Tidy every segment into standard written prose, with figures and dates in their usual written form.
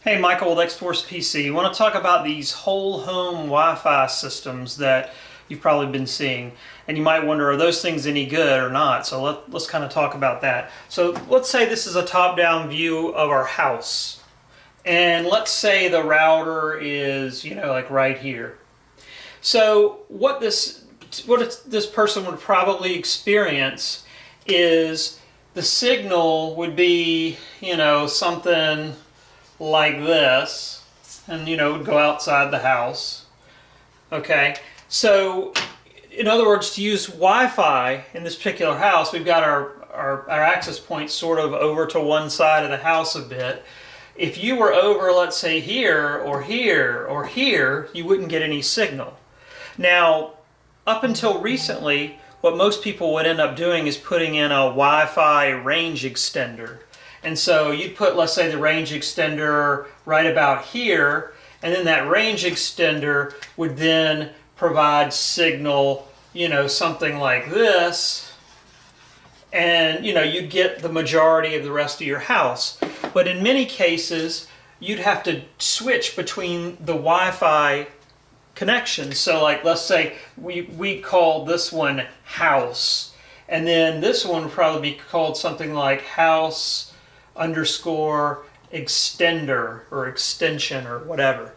Hey, Michael with XForcePC. I want to talk about these whole home Wi-Fi systems that you've probably been seeing. And you might wonder, are those things any good or not? So let's kind of talk about that. So let's say this is a top-down view of our house. And let's say the router is, like right here. So what this person would probably experience is the signal would be, something like this, and it would go outside the house. Okay, so in other words, to use Wi-Fi in this particular house, we've got our access points sort of over to one side of the house a bit. If you were over, let's say here or here or here, you wouldn't get any signal. Now, up until recently, what most people would end up doing is putting in a Wi-Fi range extender. And so you'd put, let's say, the range extender right about here, and then that range extender would then provide signal, something like this, and you'd get the majority of the rest of your house. But in many cases, you'd have to switch between the Wi-Fi connections. So like, let's say we call this one house, and then this one would probably be called something like house underscore extender or extension or whatever.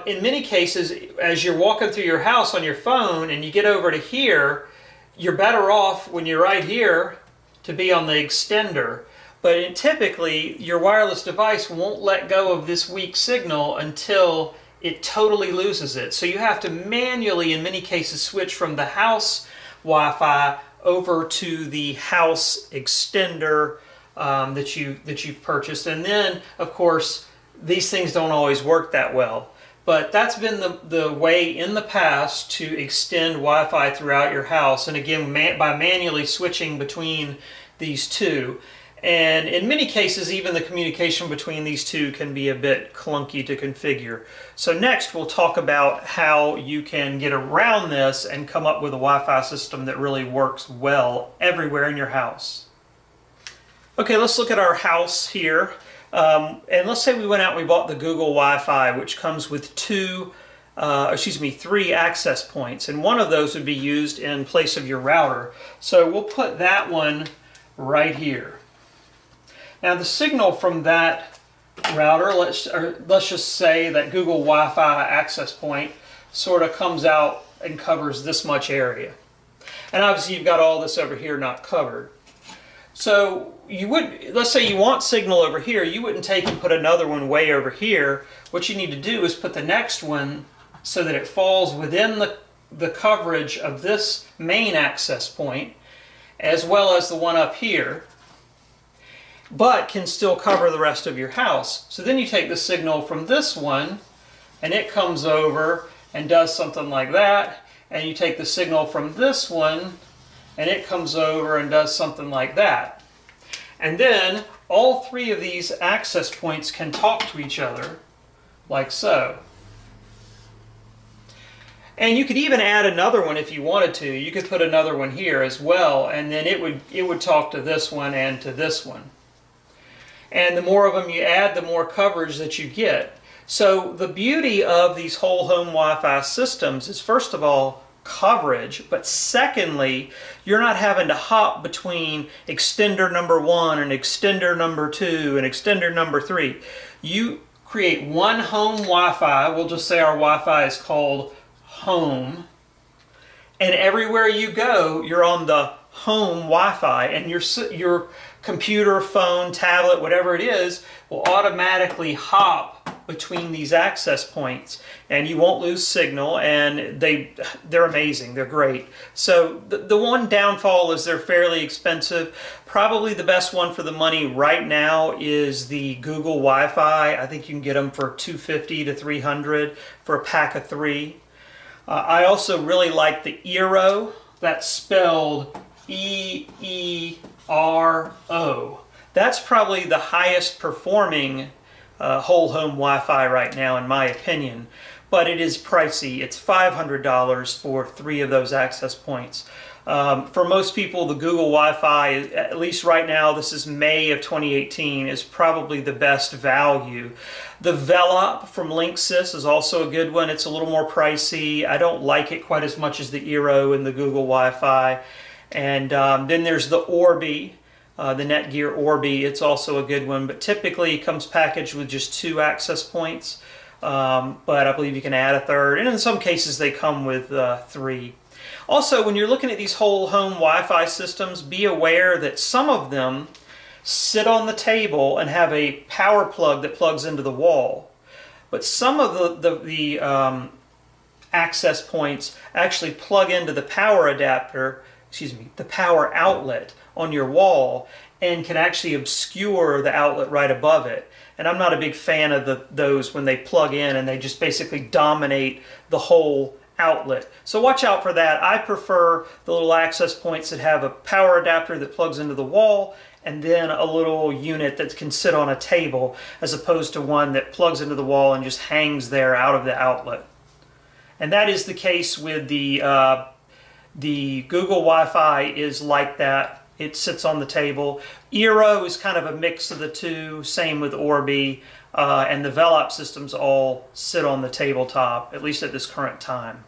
In many cases, as you're walking through your house on your phone and you get over to here, you're better off when you're right here to be on the extender. But typically, your wireless device won't let go of this weak signal until it totally loses it. So you have to manually, in many cases, switch from the house Wi-Fi over to the house extender that you've purchased. And then, of course, these things don't always work that well. But that's been the way in the past to extend Wi-Fi throughout your house. And again, by manually switching between these two. And in many cases, even the communication between these two can be a bit clunky to configure. So next, we'll talk about how you can get around this and come up with a Wi-Fi system that really works well everywhere in your house. Okay, let's look at our house here. And let's say we went out and we bought the Google Wi-Fi, which comes with three access points. And one of those would be used in place of your router. So we'll put that one right here. Now the signal from that router, let's just say that Google Wi-Fi access point sort of comes out and covers this much area. And obviously you've got all this over here not covered. So let's say you want signal over here, you wouldn't take and put another one way over here. What you need to do is put the next one so that it falls within the coverage of this main access point, as well as the one up here, but can still cover the rest of your house. So then you take the signal from this one, and it comes over and does something like that, and you take the signal from this one, and it comes over and does something like that. And then all three of these access points can talk to each other, like so. And you could even add another one if you wanted to. You could put another one here as well, and then it would talk to this one and to this one. And the more of them you add, the more coverage that you get. So the beauty of these whole home Wi-Fi systems is, first of all, coverage, but secondly, you're not having to hop between extender number 1 and extender number 2 and extender number 3. You create one home Wi-Fi. We'll just say our Wi-Fi is called home, and everywhere you go, you're on the home Wi-Fi, and your computer, phone, tablet, whatever it is, will automatically hop between these access points, and you won't lose signal, and they're amazing. They're great. So the one downfall is they're fairly expensive. Probably the best one for the money right now is the Google Wi-Fi. I think you can get them for $250 to $300 for a pack of 3. I also really like the Eero. That's spelled E-E-R-O. That's probably the highest performing whole home Wi-Fi right now, in my opinion. But it is pricey. It's $500 for 3 of those access points. For most people, the Google Wi-Fi, at least right now, this is May of 2018, is probably the best value. The Velop from Linksys is also a good one. It's a little more pricey. I don't like it quite as much as the Eero and the Google Wi-Fi. And then there's the Orbi, the Netgear Orbi. It's also a good one, but typically it comes packaged with just 2 access points. But I believe you can add a third, and in some cases they come with 3. Also, when you're looking at these whole home Wi-Fi systems, be aware that some of them sit on the table and have a power plug that plugs into the wall. But some of the access points actually plug into the power adapter, the power outlet on your wall, and can actually obscure the outlet right above it. And I'm not a big fan of those when they plug in and they just basically dominate the whole outlet. So watch out for that. I prefer the little access points that have a power adapter that plugs into the wall and then a little unit that can sit on a table, as opposed to one that plugs into the wall and just hangs there out of the outlet. And that is the case with the Google Wi-Fi is like that. It sits on the table. Eero is kind of a mix of the two, same with Orbi, and the Velop systems all sit on the tabletop, at least at this current time.